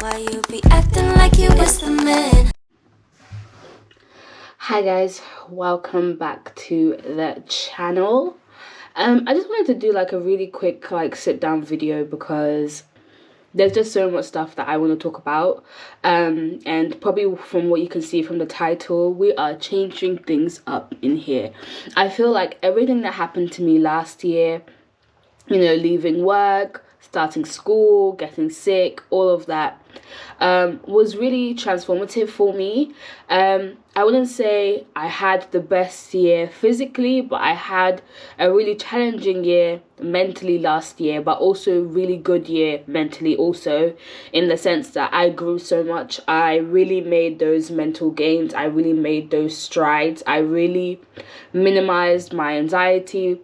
Why you be acting like you was the man? Hi guys, welcome back to the channel. I just wanted to do like a really quick sit down video because there's just so much stuff that I want to talk about, and probably from what you can see from the title, we are changing things up in here. I feel like everything that happened to me last year, you know, leaving work, starting school, getting sick, all of that, was really transformative for me. I wouldn't say I had the best year physically, but I had a really challenging year mentally last year, but also really good year mentally also, in the sense that I grew so much. I really made those mental gains. I really made those strides. I really minimized my anxiety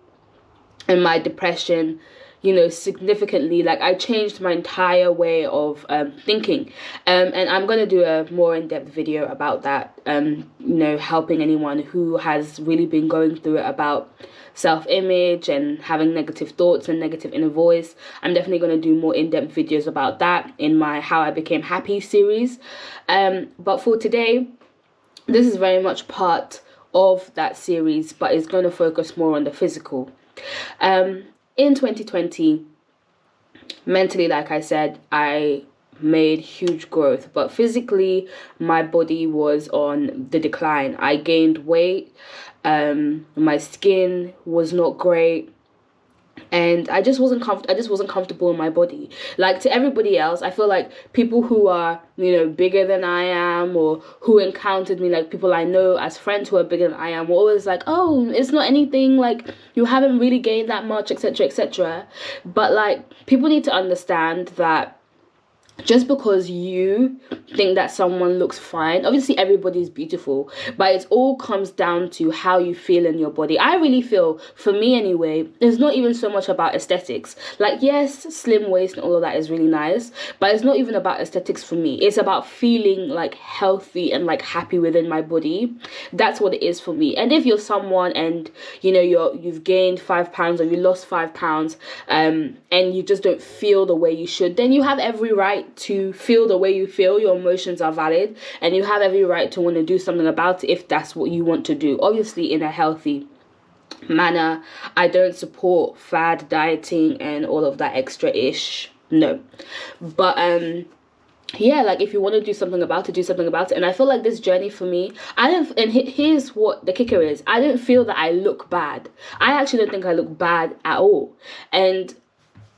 and my depression, you know, significantly. Like, I changed my entire way of thinking, and I'm going to do a more in-depth video about that, you know, helping anyone who has really been going through it about self-image and having negative thoughts and negative inner voice. I'm definitely going to do more in-depth videos about that in my How I Became Happy series, but for today, this is very much part of that series, but it's going to focus more on the physical. In 2020, mentally, like I said, I made huge growth, but physically my body was on the decline. I gained weight, my skin was not great, and I just wasn't comfortable in my body. Like, to everybody else, I feel like people who are, you know, bigger than I am, or who encountered me, like people I know as friends who are bigger than I am, were always like, oh, it's not anything, like, you haven't really gained that much, etc., etc. But like, people need to understand that just because you think that someone looks fine, obviously everybody's beautiful, but it all comes down to how you feel in your body. I really feel, for me anyway, it's not even so much about aesthetics. Like, yes, slim waist and all of that is really nice, but it's not even about aesthetics for me. It's about feeling like healthy and like happy within my body. That's what it is for me. And if you're someone and, you know, you've gained 5 pounds or you lost 5 pounds, and you just don't feel the way you should, then you have every right to feel the way you feel. Your emotions are valid, and you have every right to want to do something about it if that's what you want to do, obviously in a healthy manner. I don't support fad dieting and all of that extra ish, no, but yeah, like, if you want to do something about it, do something about it. And I feel like this journey for me, here's what the kicker is: I didn't feel that I look bad. I actually don't think I look bad at all, and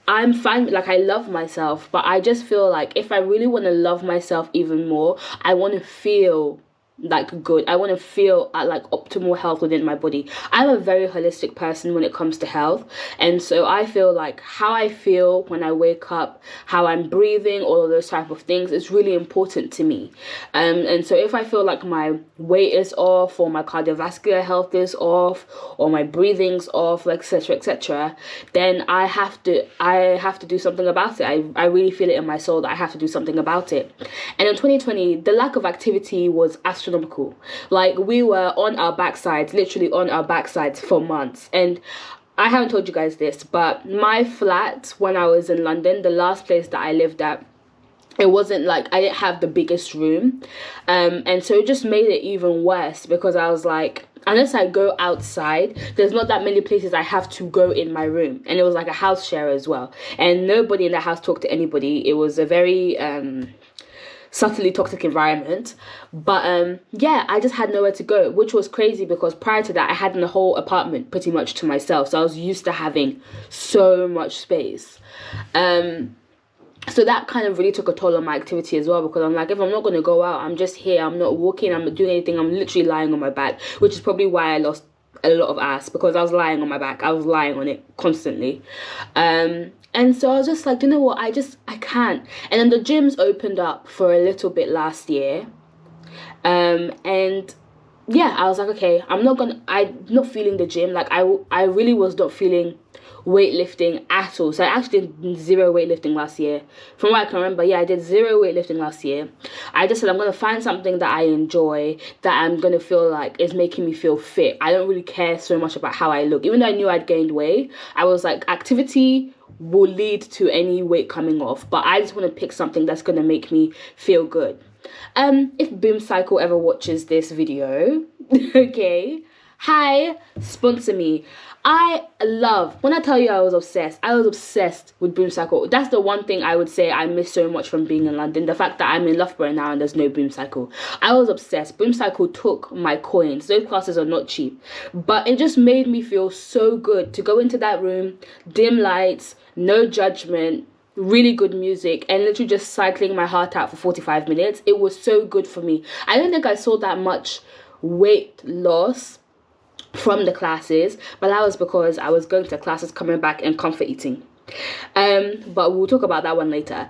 I'm fine. Like, I love myself, but I just feel like if I really want to love myself even more, I want to feel like good. I want to feel at like optimal health within my body. I'm a very holistic person when it comes to health, and so I feel like how I feel when I wake up, how I'm breathing, all of those type of things is really important to me. And so if I feel like my weight is off, or my cardiovascular health is off, or my breathing's off, like, etc., etc., then I have to do something about it. I really feel it in my soul that I have to do something about it. And in 2020, the lack of activity was astronomical. Like, we were on our backsides, literally on our backsides for months. And I haven't told you guys this, but my flat when I was in London, the last place that I lived at, it wasn't like, I didn't have the biggest room, and so it just made it even worse, because I was like, unless I go outside, there's not that many places I have to go in my room. And it was like a house share as well, and nobody in the house talked to anybody. It was a very subtly toxic environment. But yeah, I just had nowhere to go, which was crazy, because prior to that I had the whole apartment pretty much to myself, so I was used to having so much space. So that kind of really took a toll on my activity as well, because I'm like, if I'm not going to go out, I'm just here, I'm not walking, I'm not doing anything, I'm literally lying on my back, which is probably why I lost a lot of ass, because I was lying on my back. I was lying on it constantly. And so I was just like, you know what, I can't. And then the gyms opened up for a little bit last year, and yeah, I was like, okay, I'm not feeling the gym. Like, I really was not feeling weightlifting at all. So I actually did zero weightlifting last year. From what I can remember, yeah, I did zero weightlifting last year. I just said, I'm going to find something that I enjoy, that I'm going to feel like is making me feel fit. I don't really care so much about how I look. Even though I knew I'd gained weight, I was like, activity will lead to any weight coming off, but I just want to pick something that's going to make me feel good. If Boom Cycle ever watches this video, okay, hi, sponsor me. When I tell you I was obsessed with Boom Cycle. That's the one thing I would say I miss so much from being in London. The fact that I'm in Loughborough now and there's no Boom Cycle. I was obsessed. Boom Cycle took my coins. Those classes are not cheap. But it just made me feel so good to go into that room, dim lights, no judgment, really good music, and literally just cycling my heart out for 45 minutes. It was so good for me. I don't think I saw that much weight loss from the classes, but that was because I was going to classes, coming back, and comfort eating. But we'll talk about that one later.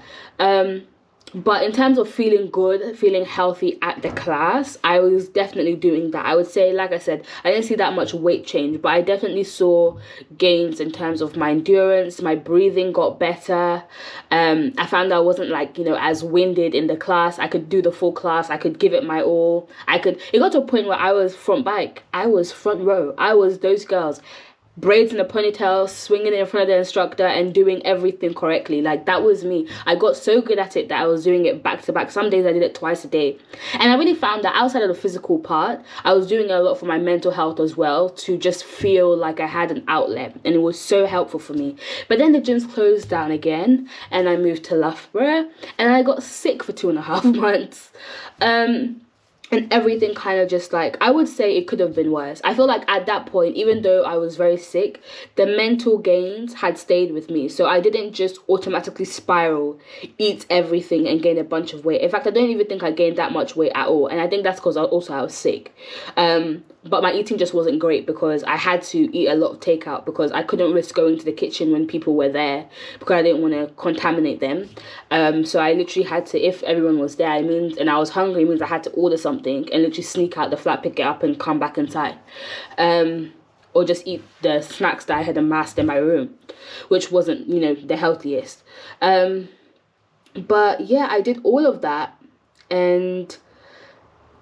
But in terms of feeling good, feeling healthy at the class, I was definitely doing that. I would say, like I said, I didn't see that much weight change, but I definitely saw gains in terms of my endurance. My breathing got better. I found I wasn't as winded in the class. I could do the full class. I could give it my all. It got to a point where I was front row. I was those girls, braids in a ponytail, swinging in front of the instructor and doing everything correctly. That was me. I got so good at it that I was doing it back to back. Some days I did it twice a day, and I really found that outside of the physical part, I was doing a lot for my mental health as well, to just feel like I had an outlet, and it was so helpful for me. But then the gyms closed down again and I moved to Loughborough, and I got sick for 2.5 months. And everything kind of just I would say it could have been worse. I feel like at that point, even though I was very sick, the mental gains had stayed with me. So I didn't just automatically spiral, eat everything and gain a bunch of weight. In fact, I don't even think I gained that much weight at all. And I think that's because I was sick. But my eating just wasn't great because I had to eat a lot of takeout because I couldn't risk going to the kitchen when people were there because I didn't want to contaminate them. So I literally had to, if everyone was there, and I was hungry, it means I had to order something and literally sneak out the flat, pick it up and come back inside. Or just eat the snacks that I had amassed in my room, which wasn't, the healthiest. But yeah, I did all of that, and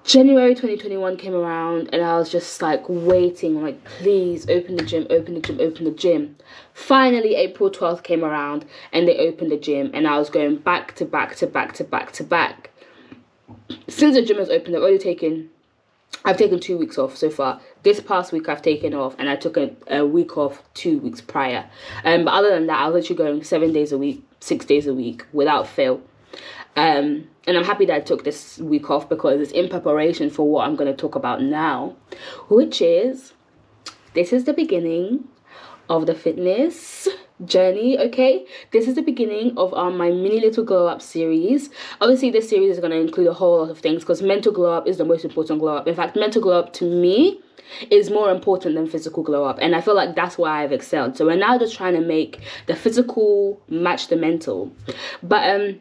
January 2021 came around and I was just waiting, please open the gym, open the gym, open the gym. Finally, April 12th came around and they opened the gym, and I was going back to back to back to back to back. Since the gym has opened, I've taken 2 weeks off so far. This past week I've taken off, and I took a week off 2 weeks prior. But other than that, I was literally going 7 days a week, 6 days a week without fail. And I'm happy that I took this week off because it's in preparation for what I'm going to talk about now, which is, this is the beginning of the fitness journey, okay? This is the beginning of my mini little glow up series. Obviously, this series is going to include a whole lot of things because mental glow up is the most important glow up. In fact, mental glow up to me is more important than physical glow up, and I feel like that's why I've excelled. So we're now just trying to make the physical match the mental. But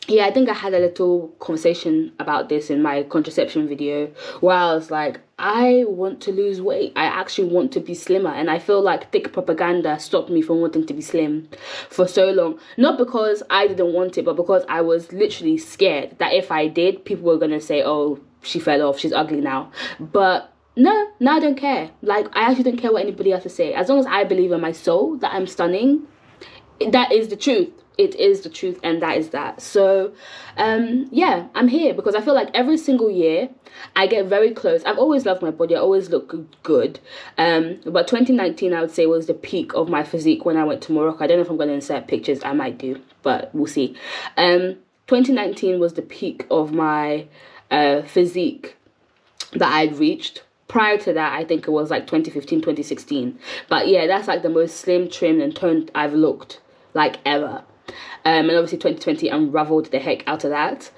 yeah, I think I had a little conversation about this in my contraception video where I was like, I want to lose weight. I actually want to be slimmer. And I feel like thick propaganda stopped me from wanting to be slim for so long. Not because I didn't want it, but because I was literally scared that if I did, people were going to say, oh, she fell off, she's ugly now. But no, I don't care. I actually don't care what anybody has to say. As long as I believe in my soul that I'm stunning, that is the truth. It is the truth, and that is that. So yeah, I'm here because I feel like every single year I get very close. I've always loved my body. I always look good. But 2019, I would say, was the peak of my physique when I went to Morocco. I don't know if I'm going to insert pictures. I might do, but we'll see. 2019 was the peak of my physique that I'd reached. Prior to that, I think it was 2015, 2016. But yeah, that's the most slim, trimmed and toned I've looked ever. And obviously 2020 unraveled the heck out of that.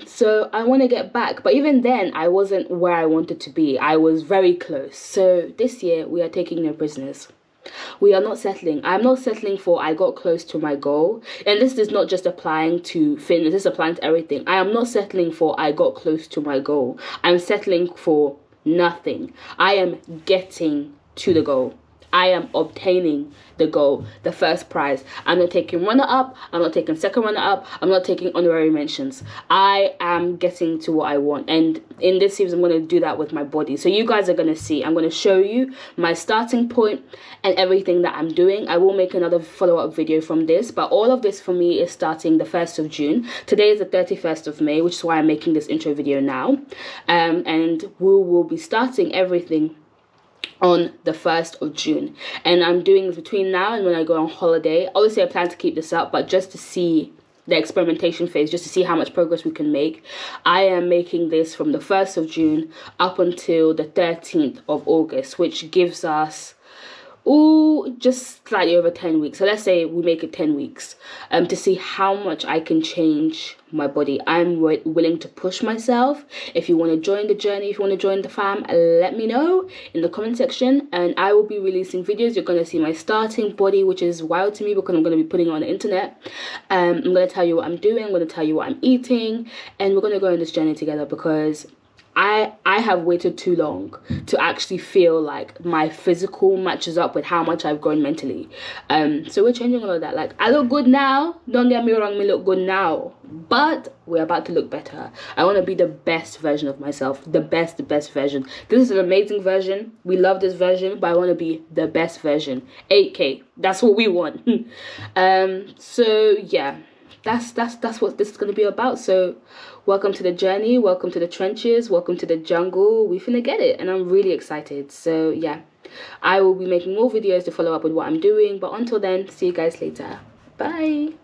So I want to get back, but even then I wasn't where I wanted to be. I was very close. So this year we are taking no prisoners. We are not settling. I'm not settling for I got close to my goal. And this is not just applying to fitness, this is applying to everything. I am not settling for I got close to my goal. I'm settling for nothing. I am getting to the goal. I am obtaining the goal, the first prize. I'm not taking runner-up, I'm not taking second runner-up, I'm not taking honorary mentions. I am getting to what I want, and in this series I'm going to do that with my body. So you guys are going to see, I'm going to show you my starting point and everything that I'm doing. I will make another follow-up video from this, but all of this for me is starting the 1st of June. Today is the 31st of May, which is why I'm making this intro video now, and we will be starting everything on the 1st of June, and I'm doing this between now and when I go on holiday. Obviously I plan to keep this up, but just to see the experimentation phase, just to see how much progress we can make, I am making this from the 1st of June up until the 13th of August, which gives us just slightly over 10 weeks. So let's say we make it 10 weeks to see how much I can change my body. I'm willing to push myself. If you want to join the journey, if you want to join the fam, let me know in the comment section, and I will be releasing videos. You're going to see my starting body, which is wild to me because I'm going to be putting it on the internet. I'm going to tell you what I'm doing, I'm going to tell you what I'm eating, and we're going to go on this journey together, because I have waited too long to actually feel like my physical matches up with how much I've grown mentally. So we're changing all of that. Like, I look good now, don't get me wrong, me look good now, but we're about to look better. I want to be the best version of myself, the best version. This is an amazing version, we love this version, but I want to be the best version. 8K, that's what we want. So yeah, that's what this is going to be about. So welcome to the journey, welcome to the trenches, welcome to the jungle. We finna get it, and I'm really excited. So yeah, I will be making more videos to follow up with what I'm doing, but until then, see you guys later. Bye.